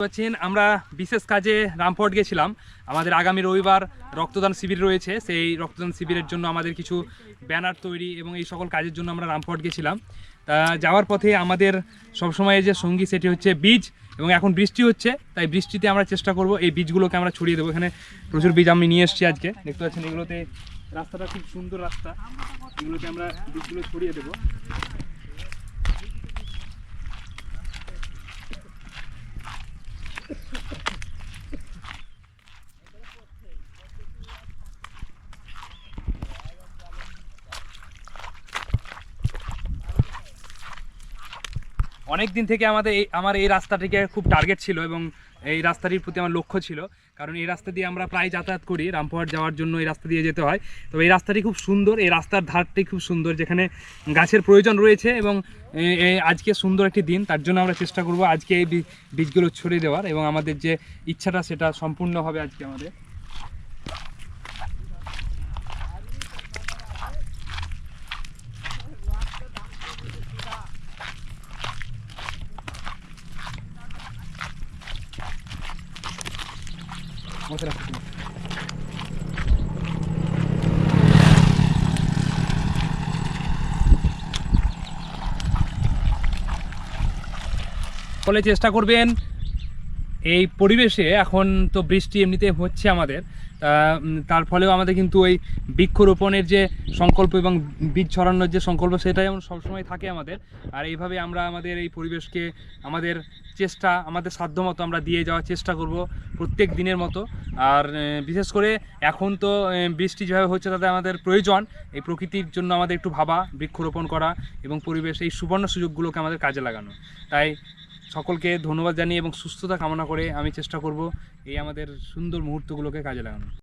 পাচ্ছেন আমরা বিশেষ কাজে রামপুরহাট গেছিলাম। আমাদের আগামী রবিবার রক্তদান শিবির রয়েছে। সেই রক্তদান শিবিরের জন্য আমাদের কিছু ব্যানার তৈরি এবং এই সকল কাজের জন্য আমরা রামপুরহাট গেছিলাম। তা যাওয়ার পথে আমাদের সবসময় যে সঙ্গী সেটি হচ্ছে বীজ, এবং এখন বৃষ্টি হচ্ছে, তাই বৃষ্টিতে আমরা চেষ্টা করব এই বীজগুলোকে আমরা ছড়িয়ে দেবো। এখানে প্রচুর বীজ আমি নিয়ে এসেছি আজকে, দেখতে পাচ্ছেন। এগুলোতে রাস্তাটা খুব সুন্দর রাস্তা, এগুলোতে আমরা বীজগুলো ছড়িয়ে দেবো। অনেক দিন থেকে আমার এই রাস্তাটিকে খুব টার্গেট ছিল এবং এই রাস্তাটির প্রতি আমার লক্ষ্য ছিল, কারণ এই রাস্তা দিয়ে আমরা প্রায় যাতায়াত করি। রামপুরহাট যাওয়ার জন্য এই রাস্তা দিয়ে যেতে হয়। তবে এই রাস্তাটি খুব সুন্দর, এই রাস্তার ধারটি খুব সুন্দর, যেখানে গাছের প্রয়োজন রয়েছে। এবং আজকে সুন্দর একটি দিন, তার জন্য আমরা চেষ্টা করব আজকে এই বীজগুলো ছড়িয়ে দেওয়ার, এবং আমাদের যে ইচ্ছাটা সেটা সম্পূর্ণ হবে আজকে আমাদের। ফলে চেষ্টা করবেন এই পরিবেশে, এখন তো বৃষ্টি এমনিতে হচ্ছে আমাদের, তার ফলেও আমাদের কিন্তু ওই বৃক্ষরোপণের যে সংকল্প এবং বীজ ছড়ানোর যে সংকল্প, সেটাই যেমন সবসময় থাকে আমাদের। আর এইভাবে আমরা আমাদের এই পরিবেশকে আমাদের চেষ্টা, আমাদের সাধ্যমতো আমরা দিয়ে যাওয়ার চেষ্টা করব প্রত্যেক দিনের মতো। আর বিশেষ করে এখন তো বৃষ্টি যেভাবে হচ্ছে, তাতে আমাদের প্রয়োজন এই প্রকৃতির জন্য আমাদের একটু ভাবা, বৃক্ষরোপণ করা এবং পরিবেশ এই সুবর্ণ সুযোগগুলোকে আমাদের কাজে লাগানো। তাই সকলকে ধন্যবাদ জানিয়ে এবং সুস্থতা কামনা করে আমি চেষ্টা করব এই আমাদের সুন্দর মুহূর্তগুলোকে কাজে লাগানো।